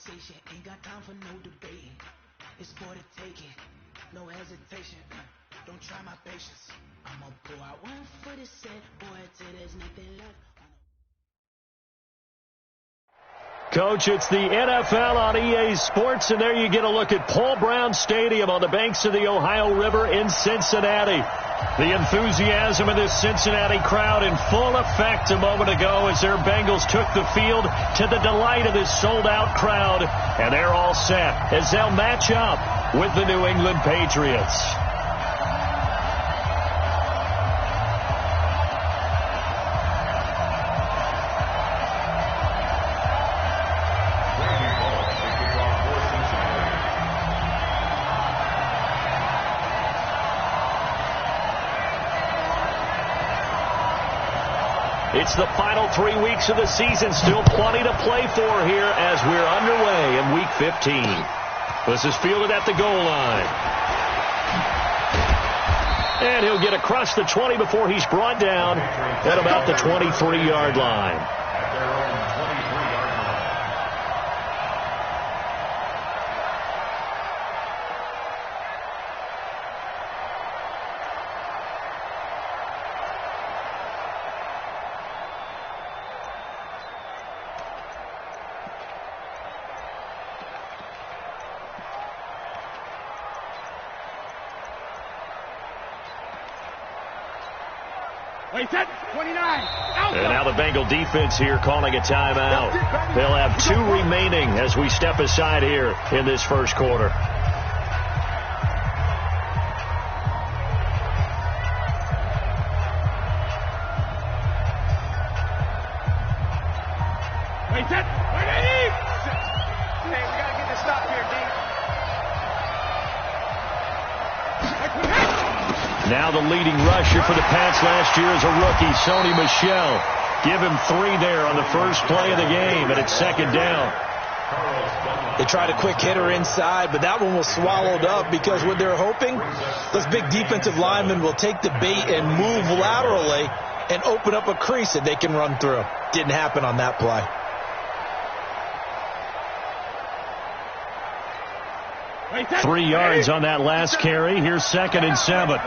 conversation, ain't got time for no debating. It's for the taking, no hesitation. Don't try my patience. I'ma pull out one for the set, boy, till there's nothing left. Coach, it's the NFL on EA Sports, and there you get a look at Paul Brown Stadium on the banks of the Ohio River in Cincinnati. The enthusiasm of this Cincinnati crowd in full effect a moment ago as their Bengals took the field to the delight of this sold-out crowd, and they're all set as they'll match up with the New England Patriots. It's the final 3 weeks of the season. Still plenty to play for here as we're underway in Week 15. This is fielded at the goal line. And he'll get across the 20 before he's brought down at about the 23-yard line. And now the Bengal defense here calling a timeout. They'll have 2 remaining as we step aside here in this first quarter. Now the leading rusher for the Pats last year is a rookie, Sony Michel. Give him 3 there on the first play of the game, and it's second down. They tried a quick hitter inside, but that one was swallowed up because what they're hoping, those big defensive linemen will take the bait and move laterally and open up a crease that they can run through. Didn't happen on that play. Three yards on that last carry. Here's 2nd and 7.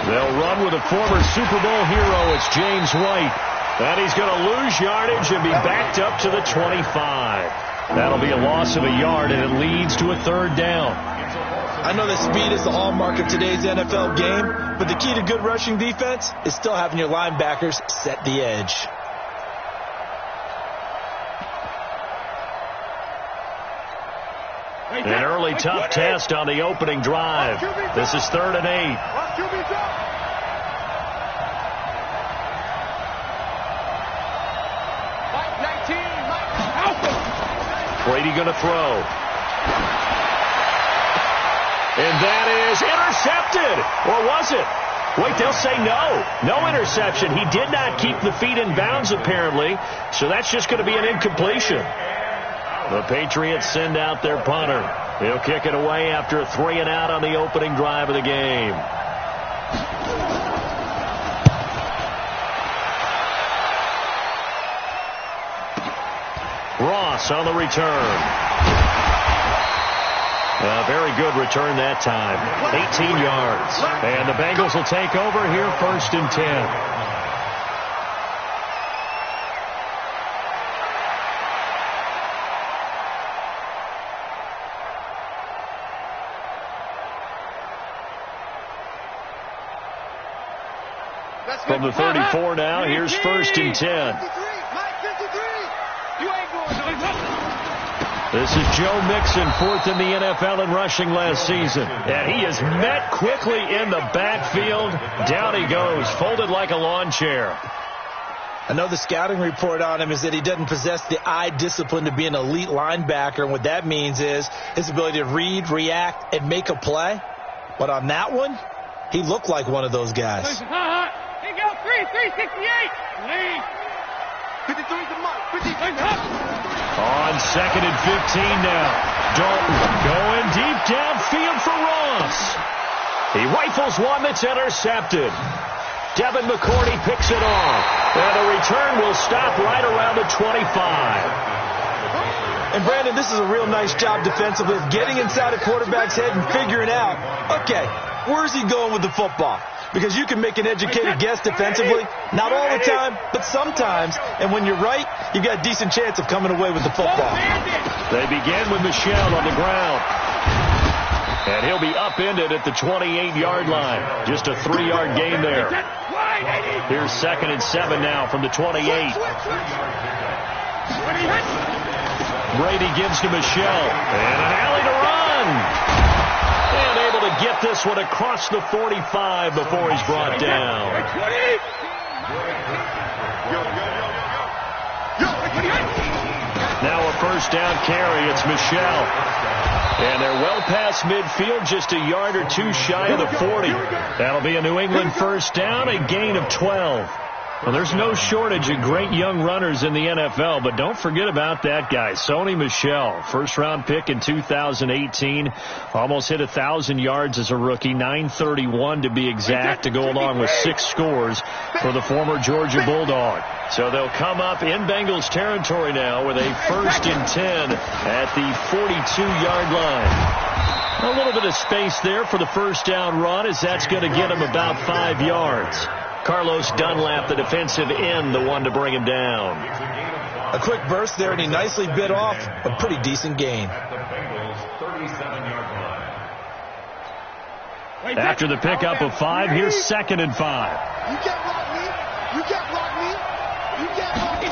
They'll run with a former Super Bowl hero. It's James White. And he's going to lose yardage and be backed up to the 25. That'll be a loss of a yard, and it leads to a 3rd down. I know that speed is the hallmark of today's NFL game, but the key to good rushing defense is still having your linebackers set the edge. An early tough test on the opening drive. This is 3rd and 8. Brady going to throw. And that is intercepted. Or was it? Wait, they'll say no. No interception. He did not keep the feet in bounds, apparently. So that's just going to be an incompletion. The Patriots send out their punter. He'll kick it away after a 3-and-out on the opening drive of the game. Ross on the return. A very good return that time. 18 yards. And the Bengals will take over here 1st and 10. From the 34 now, here's 1st and 10. This is Joe Mixon, 4th in the NFL in rushing last season. And he is met quickly in the backfield. Down he goes, folded like a lawn chair. I know the scouting report on him is that he doesn't possess the eye discipline to be an elite linebacker. And what that means is his ability to read, react, and make a play. But on that one, he looked like one of those guys. 368. Lead. 53's the mark. 53. On 2nd and 15 now. Dalton going deep downfield for Ross. He rifles one that's intercepted. Devin McCourty picks it off. And the return will stop right around the 25. And, Brandon, this is a real nice job defensively of getting inside a quarterback's head and figuring out, okay, where's he going with the football? Because you can make an educated guess defensively. Not all the time, but sometimes. And when you're right, you've got a decent chance of coming away with the football. They begin with Michel on the ground. And he'll be upended at the 28-yard line. Just a 3-yard gain there. Here's 2nd and 7 now from the 28. Brady gives to Michel. And an alley to run. And able to get this one across the 45 before he's brought down. Now a first down carry. It's Michel. And they're well past midfield, just a yard or two shy of the 40. That'll be a New England first down, a gain of 12. Well, there's no shortage of great young runners in the NFL, but don't forget about that guy, Sony Michel. First-round pick in 2018. Almost hit 1,000 yards as a rookie, 931 to be exact, to go along with 6 scores for the former Georgia Bulldog. So they'll come up in Bengals territory now with a 1st and 10 at the 42-yard line. A little bit of space there for the first down run, as that's going to get him about 5 yards. Carlos Dunlap, the defensive end, the one to bring him down. A quick burst there, and he nicely bit off a pretty decent gain. After the pickup of 5, here's 2nd and 5. You can't block me. You can't block me. You can't block me.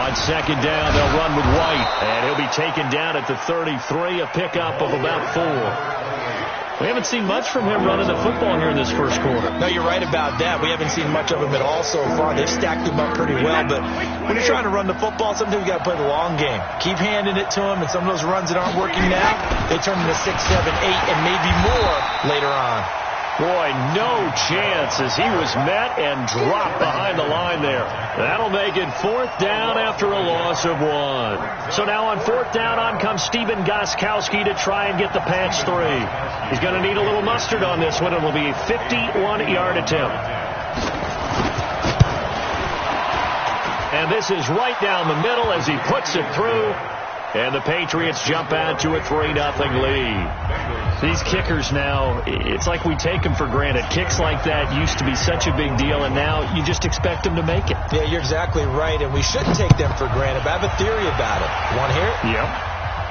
On 2nd down, they'll run with White, and he'll be taken down at the 33, a pickup of about 4. We haven't seen much from him running the football here in this first quarter. No, you're right about that. We haven't seen much of him at all so far. They've stacked him up pretty well, but when you're trying to run the football, sometimes you got to play the long game. Keep handing it to him, and some of those runs that aren't working now, they turn into 6, 7, 8, and maybe more later on. Boy, no chance as he was met and dropped behind the line there. That'll make it 4th down after a loss of 1. So now on 4th down, on comes Stephen Gostkowski to try and get the patch 3. He's going to need a little mustard on this one. It will be a 51-yard attempt. And this is right down the middle as he puts it through. And the Patriots jump out to a 3-0 lead. These kickers now, it's like we take them for granted. Kicks like that used to be such a big deal, and now you just expect them to make it. Yeah, you're exactly right, and we shouldn't take them for granted. But I have a theory about it. Want to hear it? Yep.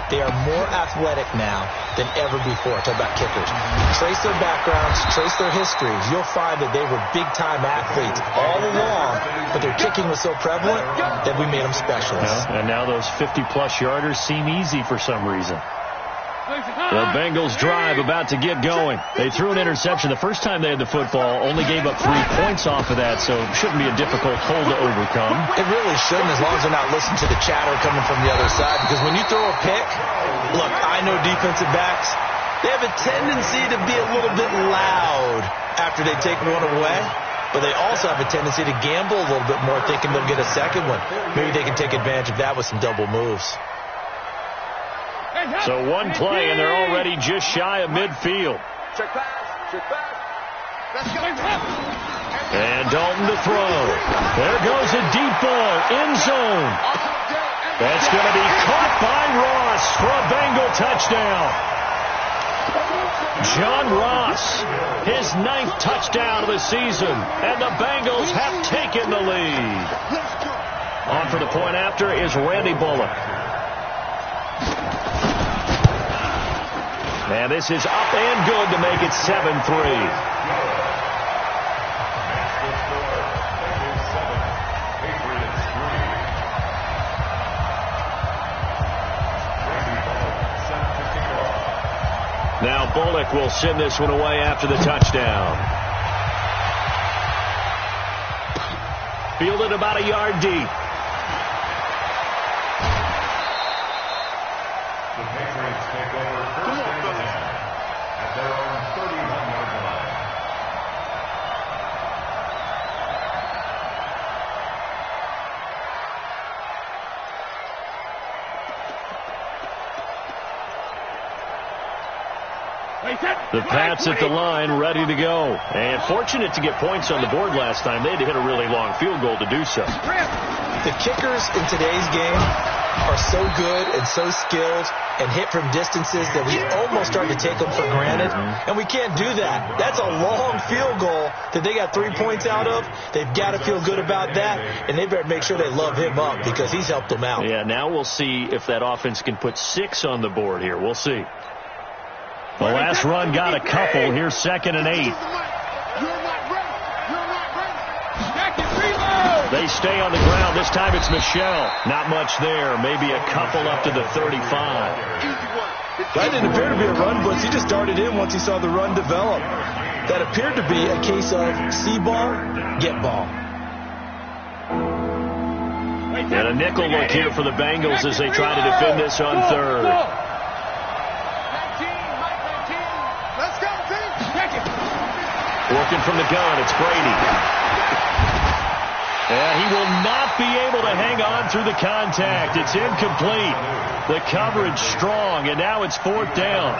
They are more athletic now than ever before. Talk about kickers. Trace their backgrounds, trace their histories. You'll find that they were big-time athletes all along, but their kicking was so prevalent that we made them specialists. And now those 50-plus yarders seem easy for some reason. The Bengals drive about to get going. They threw an interception the first time they had the football, only gave up 3 points off of that, so it shouldn't be a difficult hole to overcome. It really shouldn't, as long as they're not listening to the chatter coming from the other side, because when you throw a pick, look, I know defensive backs, they have a tendency to be a little bit loud after they take one away, but they also have a tendency to gamble a little bit more, thinking they'll get a second one. Maybe they can take advantage of that with some double moves. So 1 play, and they're already just shy of midfield. Check pass. Check pass. Let's go. And Dalton to throw. There goes a deep ball, end zone. That's going to be caught by Ross for a Bengal touchdown. John Ross, his 9th touchdown of the season, and the Bengals have taken the lead. On for the point after is Randy Bullock. And this is up and good to make it 7-3. Now Bullock will send this one away after the touchdown. Fielded about a yard deep. The Pats at the line, ready to go. And fortunate to get points on the board last time. They had to hit a really long field goal to do so. The kickers in today's game are so good and so skilled and hit from distances that we almost start to take them for granted. And we can't do that. That's a long field goal that they got 3 points out of. They've got to feel good about that, and they better make sure they love him up because he's helped them out. Yeah, now we'll see if that offense can put 6 on the board here. We'll see. The last run got a couple. Here's 2nd and 8. They stay on the ground. This time it's Michelle. Not much there. Maybe a couple up to the 35. That didn't appear to be a run blitz. He just darted in once he saw the run develop. That appeared to be a case of see ball, get ball. And a nickel look here for the Bengals as they try to defend this on 3rd. Let's go, team. Working from the gun, it's Brady. And he will not be able to hang on through the contact. It's incomplete. The coverage strong, and now it's 4th down.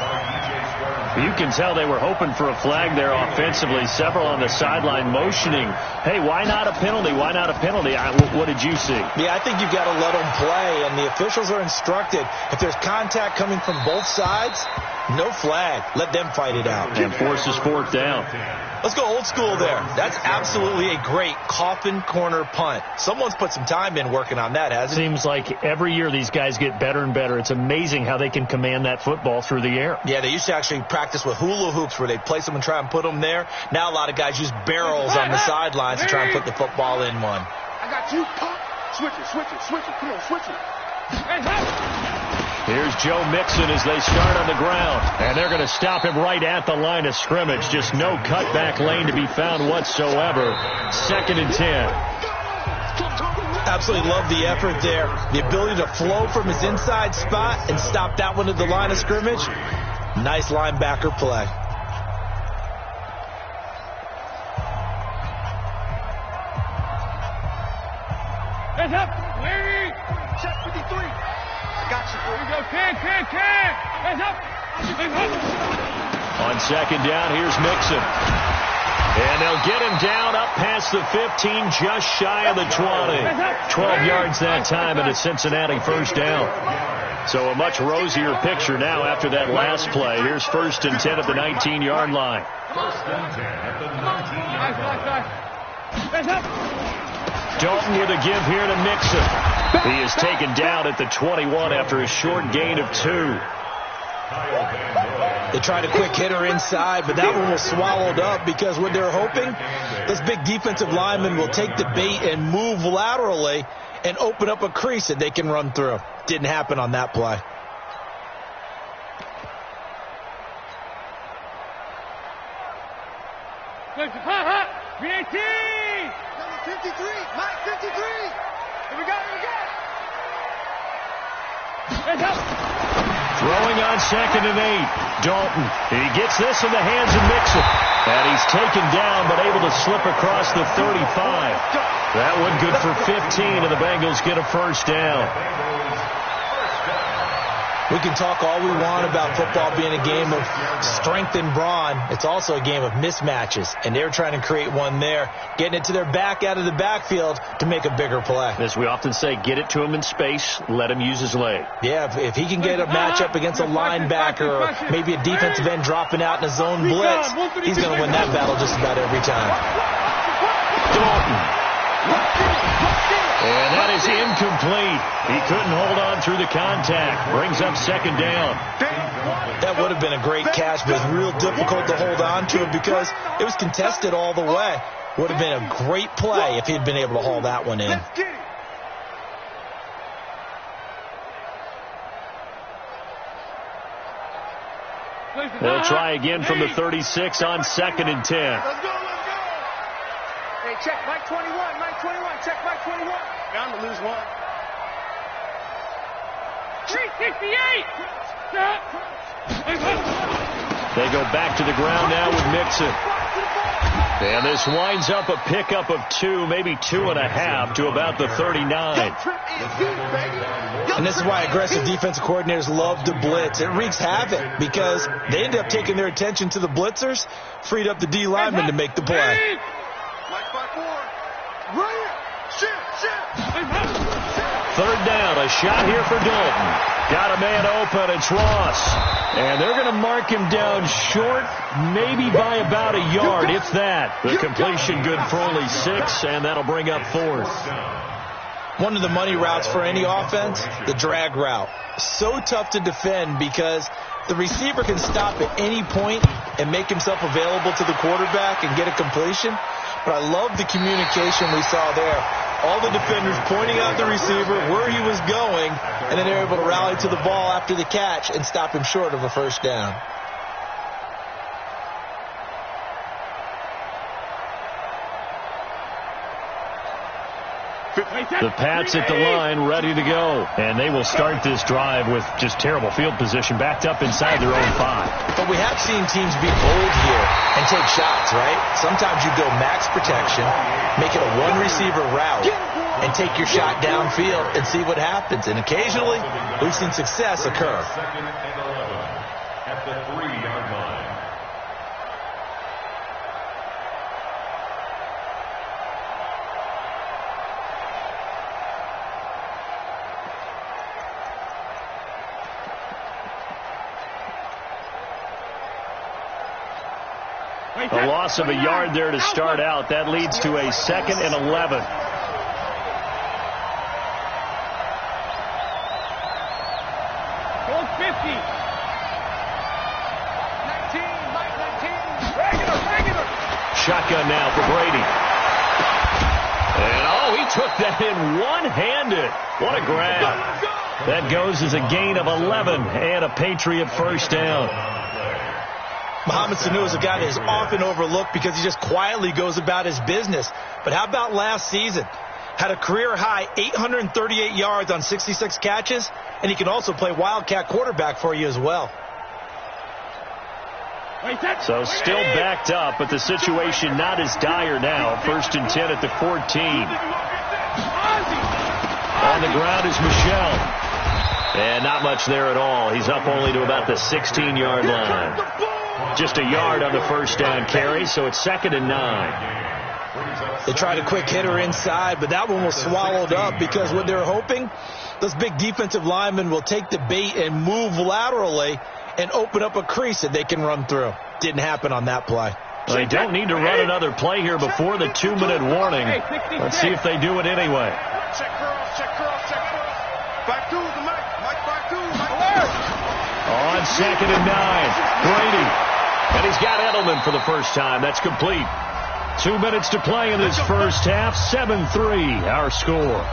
You can tell they were hoping for a flag there offensively. Several on the sideline motioning, hey, why not a penalty? Why not a penalty? What did you see? Yeah, I think you've got to let them play, and the officials are instructed. If there's contact coming from both sides, no flag. Let them fight it out. And forces 4th down. Let's go old school there. That's absolutely a great coffin corner punt. Someone's put some time in working on that, hasn't it? Seems like every year these guys get better and better. It's amazing how they can command that football through the air. Yeah, they used to actually practice with hula hoops where they'd place them and try and put them there. Now a lot of guys use barrels on the sidelines to try and put the football in one. I got you. Pump. Switch it. Come on, switch it. Here's Joe Mixon as they start on the ground. And they're going to stop him right at the line of scrimmage. Just no cutback lane to be found whatsoever. 2nd and 10. Absolutely love the effort there. The ability to flow from his inside spot and stop that one at the line of scrimmage. Nice linebacker play. Hands up. Larry. Check 53. Got you. Here we go. Can. Hands up. On 2nd down, here's Mixon. And they'll get him down up past the 15, just shy of the 20. 12 yards that time and a Cincinnati 1st down. So a much rosier picture now after that last play. Here's 1st and 10 at the 19-yard line. Dalton with a give here to Mixon. He is taken down at the 21 after a short gain of 2. They tried a quick hitter inside, but that one was swallowed up because what they're hoping, this big defensive lineman will take the bait and move laterally and open up a crease that they can run through. Didn't happen on that play. VAT! Number 53. Mike 53. Here we go. Hands up. Throwing on 2nd and 8. Dalton. He gets this in the hands of Mixon. And he's taken down but able to slip across the 35. That one good for 15, and the Bengals get a 1st down. We can talk all we want about football being a game of strength and brawn. It's also a game of mismatches, and they're trying to create one there, getting it to their back out of the backfield to make a bigger play. As we often say, get it to him in space, let him use his leg. Yeah, if he can get a matchup against a linebacker or maybe a defensive end dropping out in a zone blitz, he's going to win that battle just about every time. Dalton. And that is incomplete. He couldn't hold on through the contact. Brings up 2nd down. That would have been a great catch, but it's real difficult to hold on to it because it was contested all the way. Would have been a great play if he'd been able to haul that one in. They'll try again from the 36 on 2nd and 10. Let's go. Hey, check Mike 21. Check Mike 21. Bound to lose one. 368. They go back to the ground now with Mixon. And this winds up a pickup of 2, maybe 2.5 to about the 39. And this is why aggressive defensive coordinators love to blitz. It wreaks havoc because they end up taking their attention to the blitzers, freed up the D lineman to make the play. Third down, a shot here for Dalton. Got a man open, it's Ross. And they're going to mark him down short, maybe by about a yard, if that. The completion good for only 6, and that'll bring up 4th. One of the money routes for any offense, the drag route. So tough to defend because the receiver can stop at any point and make himself available to the quarterback and get a completion. But I love the communication we saw there. All the defenders pointing out the receiver, where he was going, and then they're able to rally to the ball after the catch and stop him short of a first down. The Pats at the line, ready to go. And they will start this drive with just terrible field position, backed up inside their own 5. But we have seen teams be bold here and take shots, right? Sometimes you go max protection, make it a one-receiver route, and take your shot downfield and see what happens. And occasionally, we've seen success occur. At the 3-yard line. A loss of a yard there to start out. That leads to a 2nd and 11. Gold 50. 19. Shotgun now for Brady. And, he took that in one-handed. What a grab. That goes as a gain of 11 and a Patriot first down. Mohamed Sanu is a guy that is often overlooked because he just quietly goes about his business. But how about last season? Had a career-high 838 yards on 66 catches, and he can also play Wildcat quarterback for you as well. So still backed up, but the situation not as dire now. 1st and 10 at the 14. On the ground is Michel. And not much there at all. He's up only to about the 16-yard line. Just a yard on the first down carry, so it's 2nd and 9. They tried a quick hitter inside, but that one was swallowed up because what they're hoping, those big defensive linemen will take the bait and move laterally and open up a crease that they can run through. Didn't happen on that play. Well, they don't need to run another play here before the 2-minute warning. Let's see if they do it anyway. Check cross. Back to the Mike. On 2nd and 9, Brady. And he's got Edelman for the first time. That's complete. 2 minutes to play in this first half. 7-3, our score.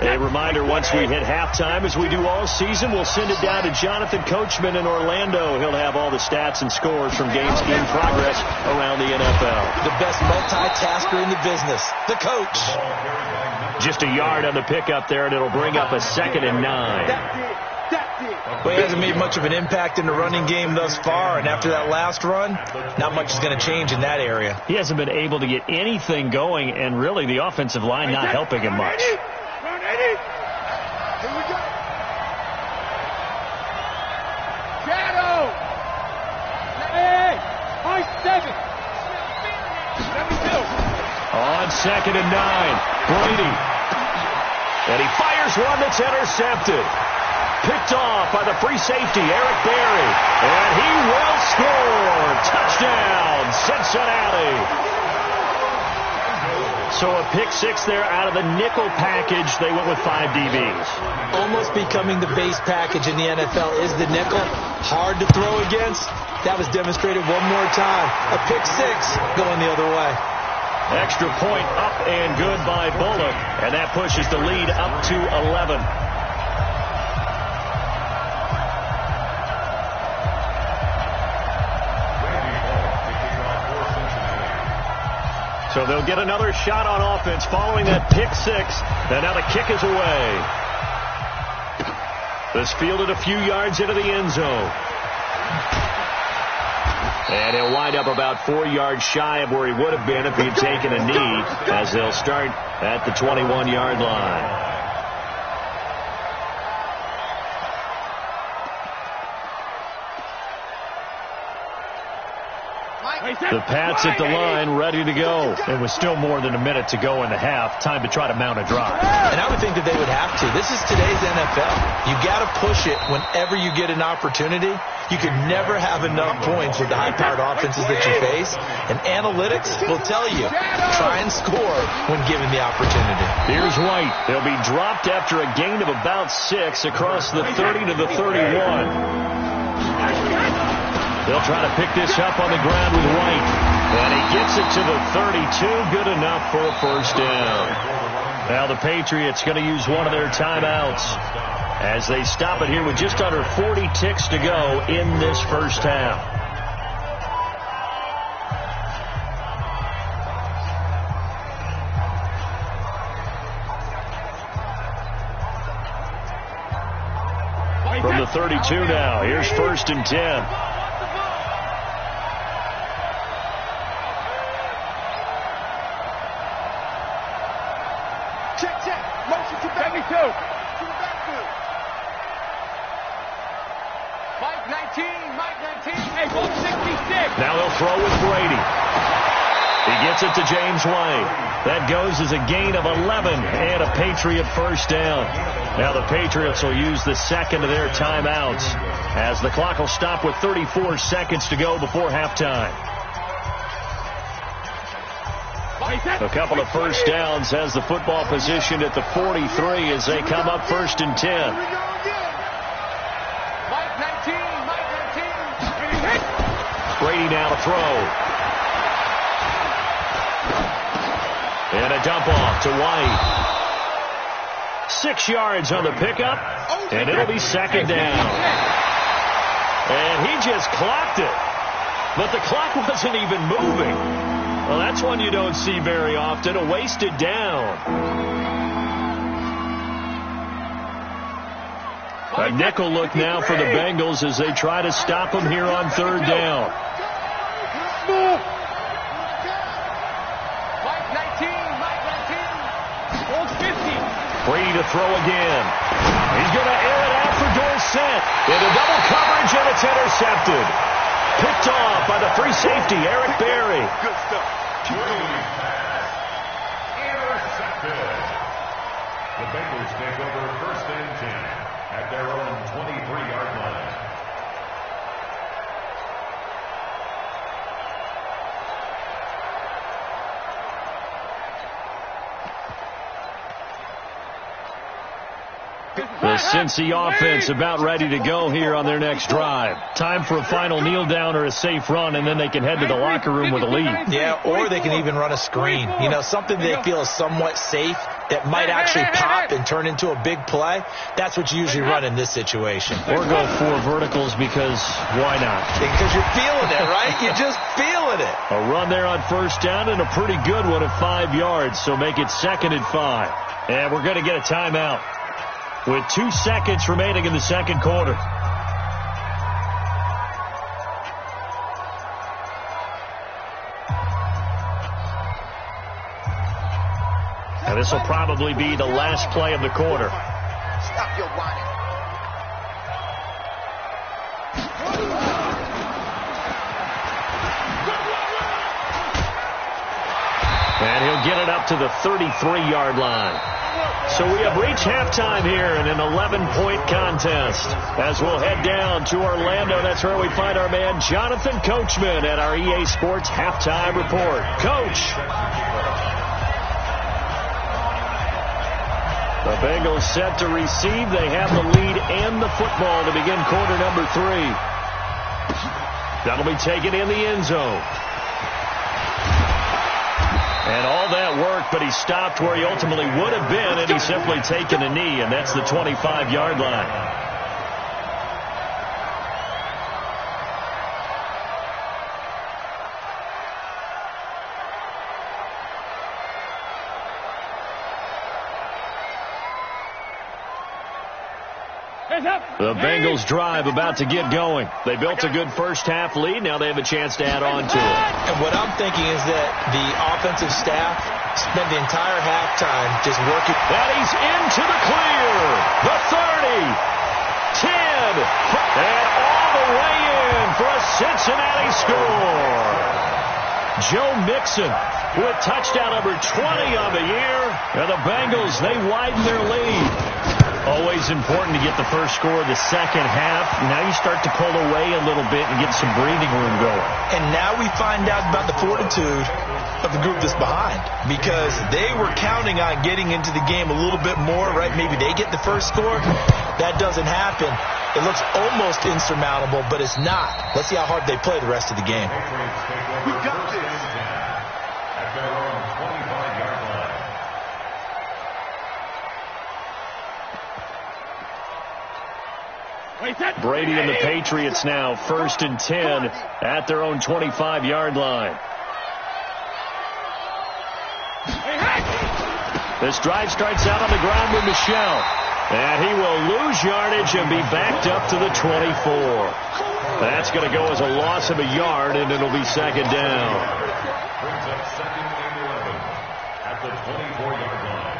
A reminder, once we hit halftime, as we do all season, we'll send it down to Jonathan Coachman in Orlando. He'll have all the stats and scores from games in progress around the NFL. The best multitasker in the business, the coach. Just a yard on the pickup there, and it'll bring up a 2nd and 9. Well, he hasn't made much of an impact in the running game thus far, and after that last run, not much is going to change in that area. He hasn't been able to get anything going, and really the offensive line not helping him much. Here we go. Shadow. Hey, 7. 72. On 2nd and 9, Brady. And he fires one that's intercepted. Picked off by the free safety, Eric Berry. And he will score. Touchdown, Cincinnati. So a pick 6 there out of the nickel package. They went with 5 DBs. Almost becoming the base package in the NFL is the nickel. Hard to throw against. That was demonstrated one more time. A pick 6 going the other way. Extra point up and good by Bullock. And that pushes the lead up to 11. So So they'll get another shot on offense following that pick six. And now the kick is away. This fielded a few yards into the end zone. And he'll wind up about 4 yards shy of where he would have been if he had taken a knee, as they'll start at the 21-yard line. The Pats at the line, ready to go. It was still more than a minute to go in the half. Time to try to mount a drive. And I would think that they would have to. This is today's NFL. You got to push it whenever you get an opportunity. You can never have enough points with the high-powered offenses that you face. And analytics will tell you, try and score when given the opportunity. Here's White. They'll be dropped after a gain of about 6 across the 30 to the 31. They'll try to pick this up on the ground with White. And he gets it to the 32. Good enough for a first down. Now the Patriots going to use one of their timeouts as they stop it here with just under 40 ticks to go in this first half. From the 32 now, here's 1st and 10. Now they'll throw with Brady. He gets it to James White. That goes as a gain of 11 and a Patriot first down. Now the Patriots will use the second of their timeouts as the clock will stop with 34 seconds to go before halftime. A couple of first downs has the football positioned at the 43 as they come up 1st and 10. Brady now to throw. And a dump off to White. 6 yards on the pickup, and it'll be 2nd down. And he just clocked it. But the clock wasn't even moving. Well, that's one you don't see very often, a wasted down. A nickel look now for the Bengals as they try to stop him here on 3rd down. Brady to throw again. He's going to air it out for Dorsett. Into double coverage, and it's intercepted. Picked off by the free safety, Eric Berry. Good stuff. Intercepted. The Bengals take over 1st and 10 at their own 23-yard line. The Cincy offense about ready to go here on their next drive. Time for a final kneel down or a safe run, and then they can head to the locker room with a lead. Yeah, or they can even run a screen. You know, something they feel is somewhat safe that might actually pop and turn into a big play. That's what you usually run in this situation. Or go 4 verticals because why not? Because you're feeling it, right? You're just feeling it. A run there on 1st down and a pretty good one at 5 yards, so make it 2nd and 5. And we're going to get a timeout with 2 seconds remaining in the 2nd quarter. And this will probably be the last play of the quarter. Stop your whining. And he'll get it up to the 33-yard line. So we have reached halftime here in an 11-point contest. As we'll head down to Orlando, that's where we find our man Jonathan Coachman at our EA Sports Halftime Report. Coach. The Bengals set to receive. They have the lead and the football to begin quarter number 3. That'll be taken in the end zone. And all that work, but he stopped where he ultimately would have been, and he's simply taken a knee, and that's the 25-yard line. The Bengals drive about to get going. They built a good first-half lead. Now they have a chance to add on to it. And what I'm thinking is that the offensive staff spent the entire halftime just working. And he's into the clear. The 30, 10, and all the way in for a Cincinnati score. Joe Mixon with touchdown number 20 on the year. And the Bengals, they widen their lead. Always important to get the first score of the second half. Now you start to pull away a little bit and get some breathing room going. And now we find out about the fortitude of the group that's behind, because they were counting on getting into the game a little bit more, right? Maybe they get the first score. That doesn't happen. It looks almost insurmountable, but it's not. Let's see how hard they play the rest of the game. We got this. At their own 25-yard line. Brady and the Patriots now 1st and 10 at their own 25-yard line. This drive starts out on the ground with Michel. And he will lose yardage and be backed up to the 24. That's going to go as a loss of a yard, and it'll be second down. Brings up second and 11 at the 24-yard line.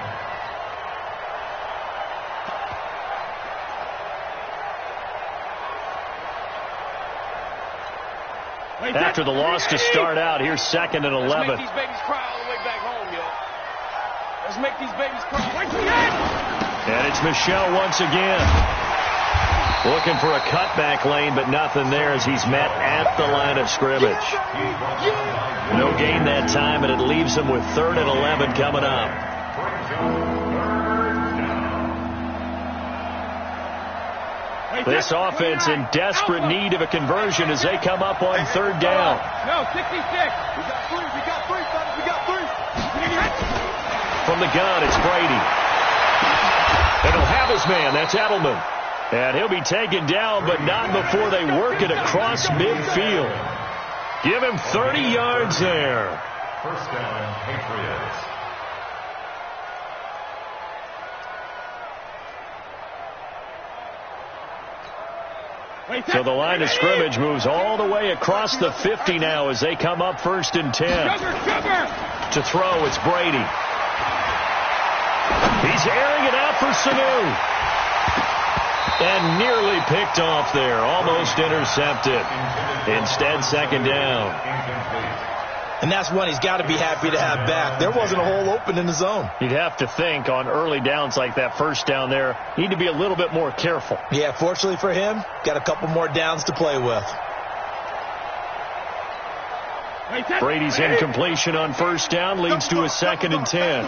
After the loss to start out, here's 2nd and 11. Let's make these babies cry all the way back home, y'all. Let's make these babies cry. And it's Michel once again. Looking for a cutback lane, but nothing there as he's met at the line of scrimmage. No gain that time, and it leaves him with 3rd and 11 coming up. This offense in desperate need of a conversion as they come up on 3rd down. No, 66. We got three, fellas. We got three. From the gun, it's Brady. And he'll have his man. That's Edelman. And he'll be taken down, but not before they work it across midfield. Give him 30 yards there. First down, Patriots. So the line of scrimmage moves all the way across the 50 now as they come up 1st and 10. To throw, it's Brady. He's airing it out for Sanu. And nearly picked off there. Almost intercepted. Instead, second down. And that's one he's got to be happy to have back. There wasn't a hole open in the zone. You'd have to think on early downs like that, first down there, need to be a little bit more careful. Yeah, fortunately for him, got a couple more downs to play with. Brady's incompletion on first down leads to a 2nd and 10.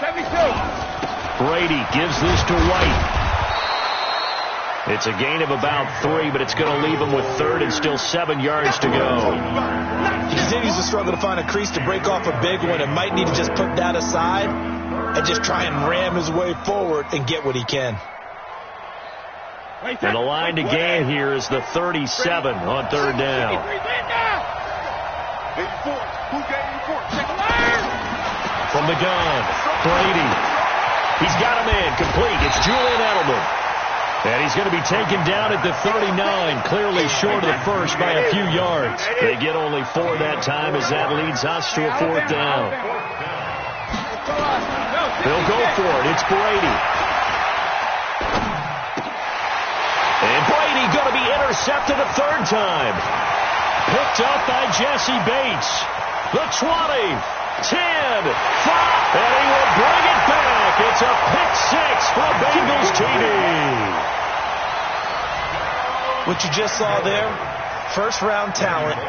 72. Brady gives this to White. It's a gain of about 3, but it's going to leave him with 3rd and still 7 yards to go. He continues to struggle to find a crease to break off a big one and might need to just put that aside and just try and ram his way forward and get what he can. And the line to gain here is the 37 on 3rd down. From the gun, Brady. He's got a man complete. It's Julian Edelman. And he's going to be taken down at the 39, clearly short of the first by a few yards. They get only 4 that time as that leads us to a 4th down. They'll go for it. It's Brady. And Brady going to be intercepted a 3rd time. Picked up by Jesse Bates. The 20, 10, 5, and he will bring it back. It's a pick 6 for Bengals TD. What you just saw there, first-round talent,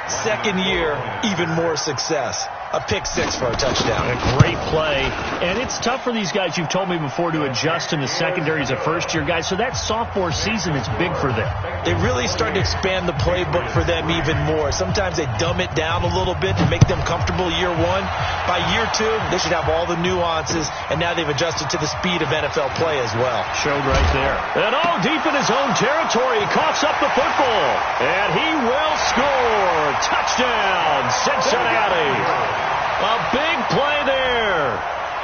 second year, even more success. A pick 6 for a touchdown. A great play. And it's tough for these guys, you've told me before, to adjust in the secondary as a first-year guy. So that sophomore season is big for them. They really start to expand the playbook for them even more. Sometimes they dumb it down a little bit to make them comfortable year 1. By year 2, they should have all the nuances, and now they've adjusted to the speed of NFL play as well. Showed right there. And deep in his own territory, he coughs up the football. And he will score. Touchdown, Cincinnati. A big play there.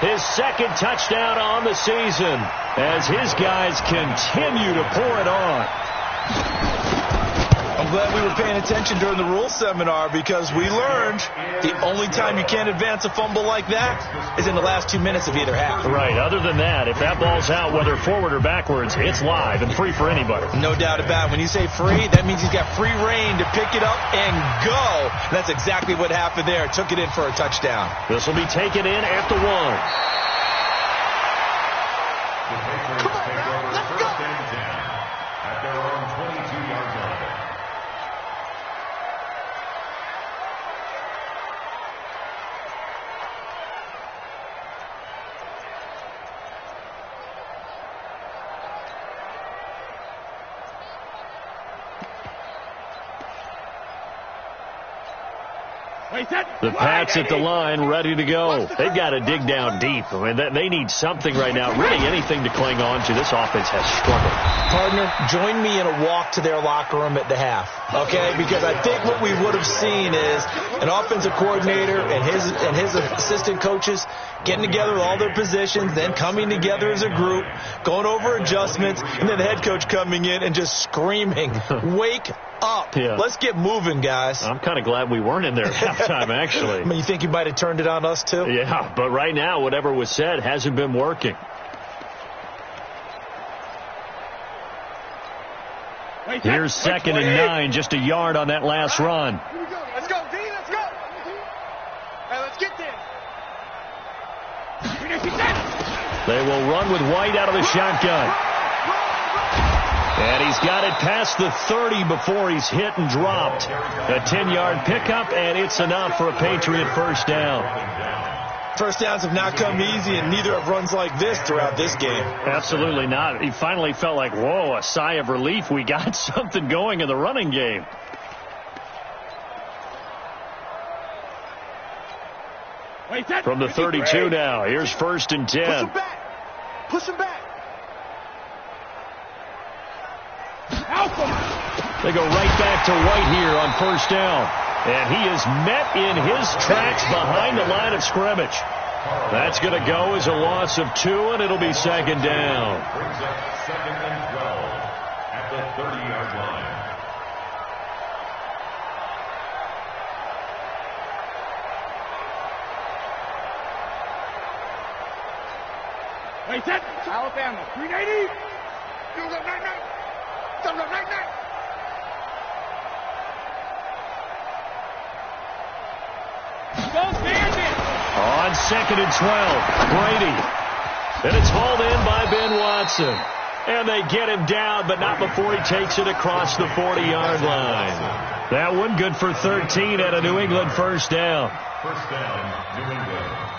His second touchdown on the season as his guys continue to pour it on. I'm glad we were paying attention during the rules seminar because we learned the only time you can't advance a fumble like that is in the last 2 minutes of either half. Right. Other than that, if that ball's out, whether forward or backwards, it's live and free for anybody. No doubt about it. When you say free, that means he's got free reign to pick it up and go. That's exactly what happened there. Took it in for a touchdown. This will be taken in at the 1. The Patriots take over first and 10 at their own 22-yard line. The Pats at the line, ready to go. They've got to dig down deep. I mean, they need something right now, really anything to cling on to. This offense has struggled. Partner, join me in a walk to their locker room at the half, okay? Because I think what we would have seen is an offensive coordinator and his assistant coaches getting together with all their positions, then coming together as a group, going over adjustments, and then the head coach coming in and just screaming, wake up. Yeah. Let's get moving, guys. I'm kind of glad we weren't in there at halftime, actually. I mean, you think you might have turned it on us, too? Yeah, but right now, whatever was said hasn't been working. Here's 2nd and 9, just a yard on that last run. Let's go, D, let's go. Hey, let's get there. They will run with White out of the shotgun. And he's got it past the 30 before he's hit and dropped. A 10-yard pickup, and it's enough for a Patriot first down. First downs have not come easy, and neither have runs like this throughout this game. Absolutely not. He finally felt like, whoa, a sigh of relief. We got something going in the running game. From the 32 now, here's 1st and 10. Push him back. Push him back. They go right back to White here on 1st down. And he is met in his tracks behind the line of scrimmage. That's going to go as a loss of 2, and it'll be 2nd down. Brings up 2nd and 12 at the 30-yard line. Alabama, 380. Go, night. Go, night. On 2nd and 12, Brady. And it's hauled in by Ben Watson. And they get him down, but not before he takes it across the 40-yard line. That one good for 13 at a New England first down. First down, New England.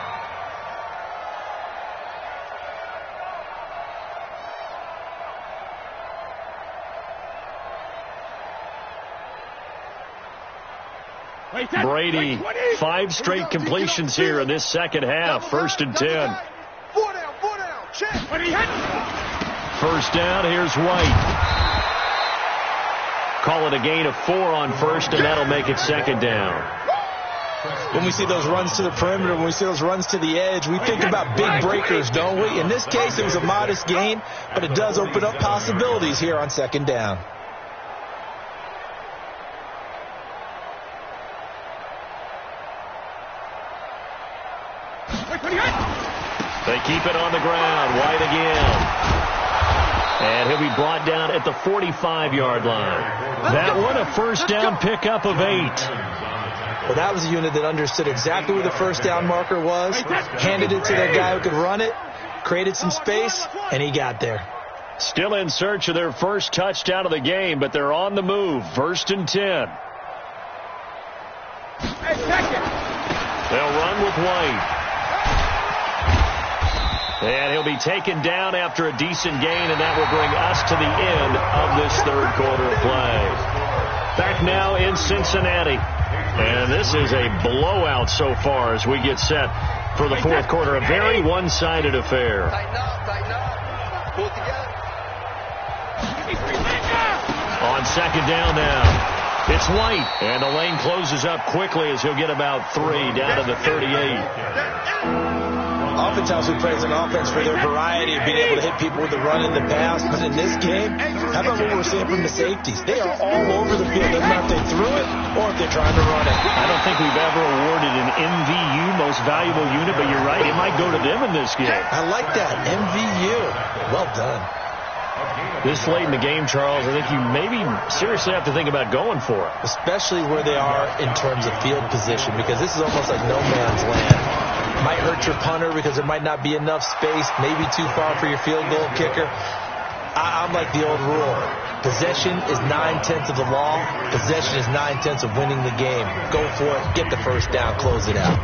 Brady, 5 straight completions here in this second half. 1st and 10. 4 down. Check. First down, here's White. Call it a gain of 4 on 1st, and that'll make it 2nd down. When we see those runs to the perimeter, when we see those runs to the edge, we think about big breakers, don't we? In this case, it was a modest gain, but it does open up possibilities here on 2nd down. They keep it on the ground. White again. And he'll be brought down at the 45-yard line. That one, a first down pickup of 8. Well, that was a unit that understood exactly where the first down marker was, handed it to their guy who could run it, created some space, and he got there. Still in search of their first touchdown of the game, but they're on the move. 1st and 10. They'll run with White. And he'll be taken down after a decent gain, and that will bring us to the end of this 3rd quarter of play. Back now in Cincinnati. And this is a blowout so far as we get set for the 4th quarter. A very one-sided affair. Tighten up. Pull it together. On 2nd down now. It's White, and the lane closes up quickly as he'll get about 3 down to the 38. Oftentimes we praise an offense for their variety of being able to hit people with the run in the pass. But in this game, how about what we're seeing from the safeties? They are all over the field. Doesn't matter if they threw it or if they're trying to run it. I don't think we've ever awarded an MVU, most valuable unit, but you're right. It might go to them in this game. I like that. MVU. Well done. This late in the game, Charles, I think you maybe seriously have to think about going for it. Especially where they are in terms of field position, because this is almost like no man's land. Might hurt your punter because there might not be enough space, maybe too far for your field goal kicker. I'm like the old rule. Possession is 9/10 of the law. Possession is 9/10 of winning the game. Go for it. Get the first down. Close it out.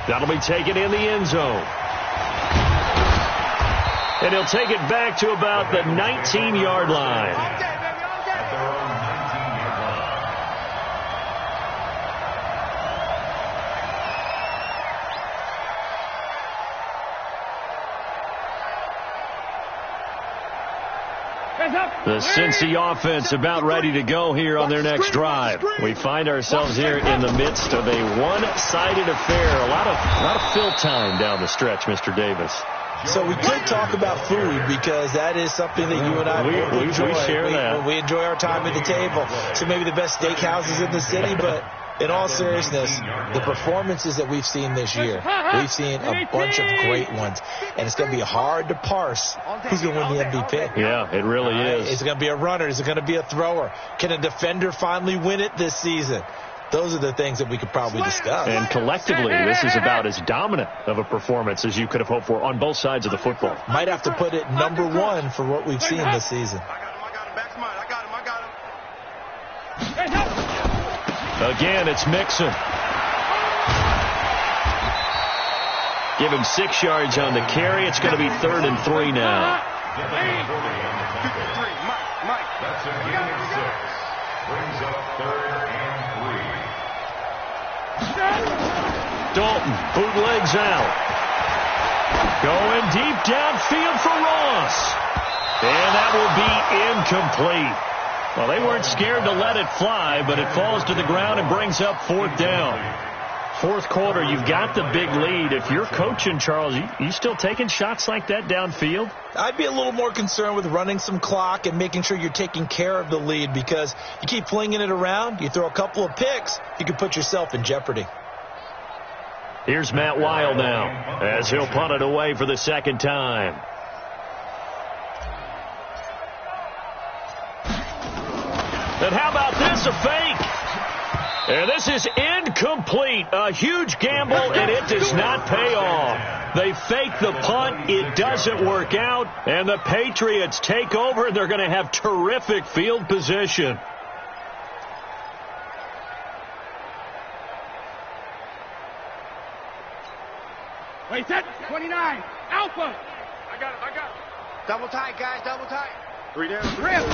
That'll be taken in the end zone. And he'll take it back to about the 19-yard line. The Cincy offense about ready to go here on their next drive. We find ourselves here in the midst of a one-sided affair. A lot of fill time down the stretch, Mr. Davis. So we could talk about food because that is something that you and I enjoy. We share that. We enjoy our time at the table. So maybe the best steakhouses in the city, but in all seriousness, the performances that we've seen this year, we've seen a bunch of great ones. And it's going to be hard to parse who's going to win the MVP. Yeah, it really is. Is it going to be a runner? Is it going to be a thrower? Can a defender finally win it this season? Those are the things that we could probably discuss. And collectively, this is about as dominant of a performance as you could have hoped for on both sides of the football. Might have to put it number 1 for what we've seen this season. I got him. Again, it's Mixon. Give him 6 yards on the carry. It's going to be 3rd and 3 now. That's a gain of 6. Brings up 3rd and 3. Dalton bootlegs out. Going deep downfield for Ross. And that will be incomplete. Well, they weren't scared to let it fly, but it falls to the ground and brings up 4th down. 4th quarter, you've got the big lead. If you're coaching, Charles, you still taking shots like that downfield? I'd be a little more concerned with running some clock and making sure you're taking care of the lead, because you keep flinging it around, you throw a couple of picks, you can put yourself in jeopardy. Here's Matt Weil now as he'll punt it away for the 2nd time. And how about this, a fake? And this is incomplete. A huge gamble, and it does not pay off. They fake the punt. It doesn't work out. And the Patriots take over. They're going to have terrific field position. Wait, set. 29. Alpha. I got it. Double tight, guys. Double tight. 3 down. Rip.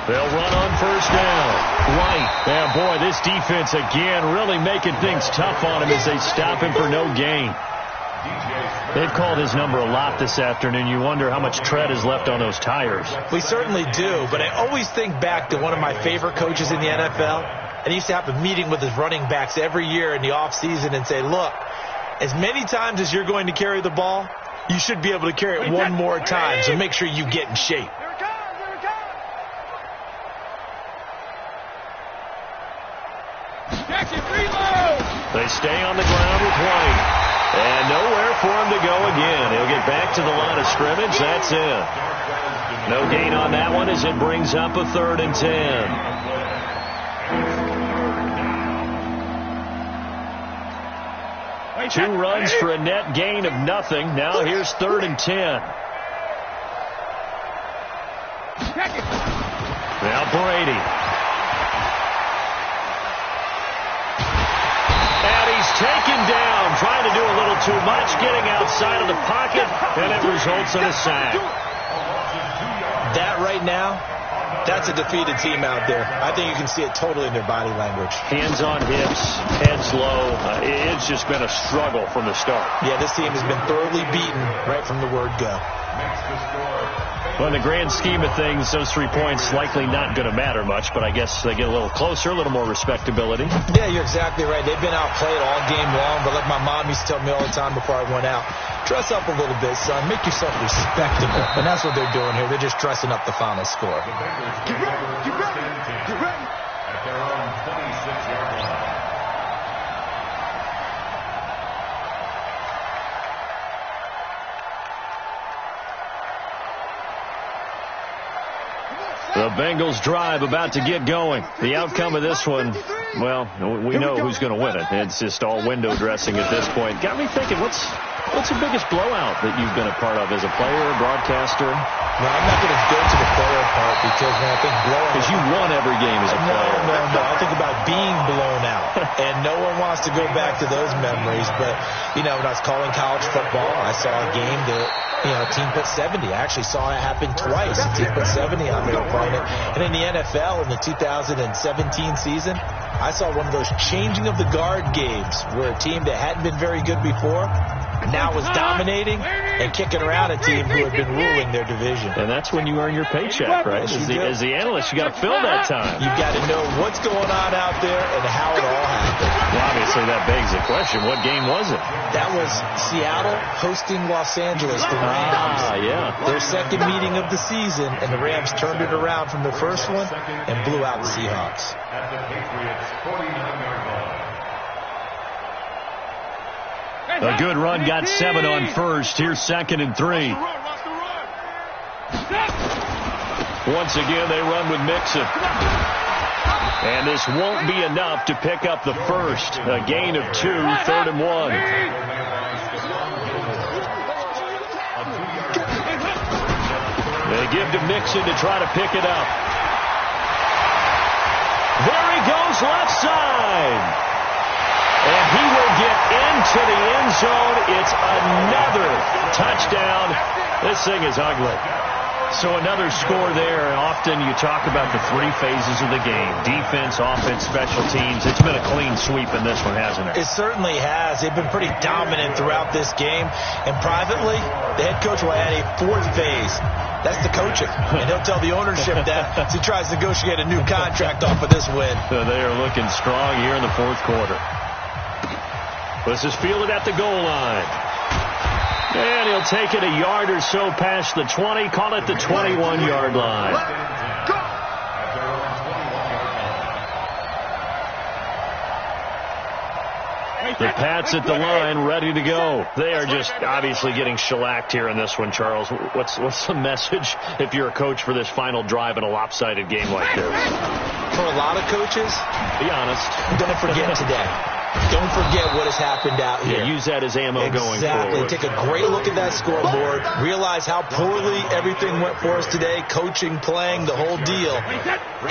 They'll run on 1st down. Right. And boy, this defense again really making things tough on him as they stop him for no gain. They've called his number a lot this afternoon. You wonder how much tread is left on those tires. We certainly do, but I always think back to one of my favorite coaches in the NFL, and he used to have a meeting with his running backs every year in the offseason and say, look, as many times as you're going to carry the ball, you should be able to carry it one more time, so make sure you get in shape. They stay on the ground with White. And nowhere for him to go again. He'll get back to the line of scrimmage. That's it. No gain on that one as it brings up a 3rd and 10. Two runs for a net gain of nothing. Now here's 3rd and 10. Now Brady. And he's taken down, trying to do a little too much, getting outside of the pocket, and it results in a sack. That right now, that's a defeated team out there. I think you can see it totally in their body language. Hands on hips, heads low. It's just been a struggle from the start. Yeah, this team has been thoroughly beaten right from the word go. makes the score. Well, in the grand scheme of things, those 3 points likely not going to matter much, but I guess they get a little closer, a little more respectability. Yeah, you're exactly right. They've been outplayed all game long, but like my mom used to tell me all the time before I went out, dress up a little bit, son. Make yourself respectable. And that's what they're doing here. They're just dressing up the final score. The Bengals take over first and 10 at their own 26-yard line. The Bengals drive about to get going. The outcome of this one, well, we know who's going to win it. It's just all window dressing at this point. Got me thinking, what's the biggest blowout that you've been a part of as a player, broadcaster? No, I'm not going to go to the player part because when I think blowing... Because you won every game as a player. No. I think about being blown out. And no one wants to go back to those memories. But, you know, when I was calling college football, I saw a game that... a team put 70. I actually saw it happen twice. A team put 70 on their opponent. And in the NFL, in the 2017 season, I saw one of those changing of the guard games where a team that hadn't been very good before now was dominating and kicking around a team who had been ruling their division. And that's when you earn your paycheck, right? As the analyst, you got to fill that time. You've got to know what's going on out there and how it all happened. Well, obviously, that begs the question, what game was it? That was Seattle hosting Los Angeles, the Rams. Yeah. Their second meeting of the season, and the Rams turned it around from the first one and blew out the Seahawks. At the Patriots' 49-yard line. A good run, got 7 on first. Here's 2nd and 3. Once again, they run with Mixon. And this won't be enough to pick up the first. A gain of 2, 3rd and 1. They give to Mixon to try to pick it up. There he goes, left side. And he will get into the end zone. It's another touchdown. This thing is ugly. So another score there. And often you talk about the 3 phases of the game. Defense, offense, special teams. It's been a clean sweep in this one, hasn't it? It certainly has. They've been pretty dominant throughout this game. And privately, the head coach will add a 4th phase. That's the coaching. And he'll tell the ownership that as he tries to negotiate a new contract off of this win. So they are looking strong here in the 4th quarter. This is fielded at the goal line. And he'll take it a yard or so past the 20. Call it the 21-yard line. The Pats at the line, ready to go. They are just obviously getting shellacked here in this one, Charles. What's the message if you're a coach for this final drive in a lopsided game like this? For a lot of coaches, be honest. Don't forget today. Don't forget what has happened out here. Yeah, use that as ammo going forward. Take a great look at that scoreboard. Realize how poorly everything went for us today. Coaching, playing, the whole deal.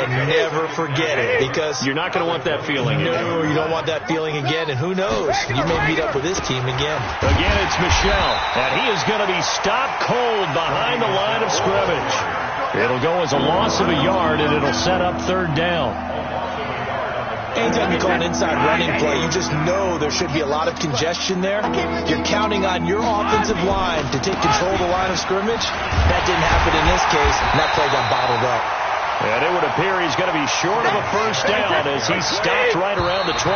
And never forget it. Because you're not going to want that feeling again. No, you don't want that feeling again. And who knows? You may meet up with this team again. Again, it's Michel. And he is going to be stopped cold behind the line of scrimmage. It'll go as a loss of a yard, and it'll set up 3rd down. Anytime you call an inside running play, you just know there should be a lot of congestion there. You're counting on your offensive line to take control of the line of scrimmage. That didn't happen in this case, and that play got bottled up. And it would appear he's going to be short of a first down as he's stopped right around the 29.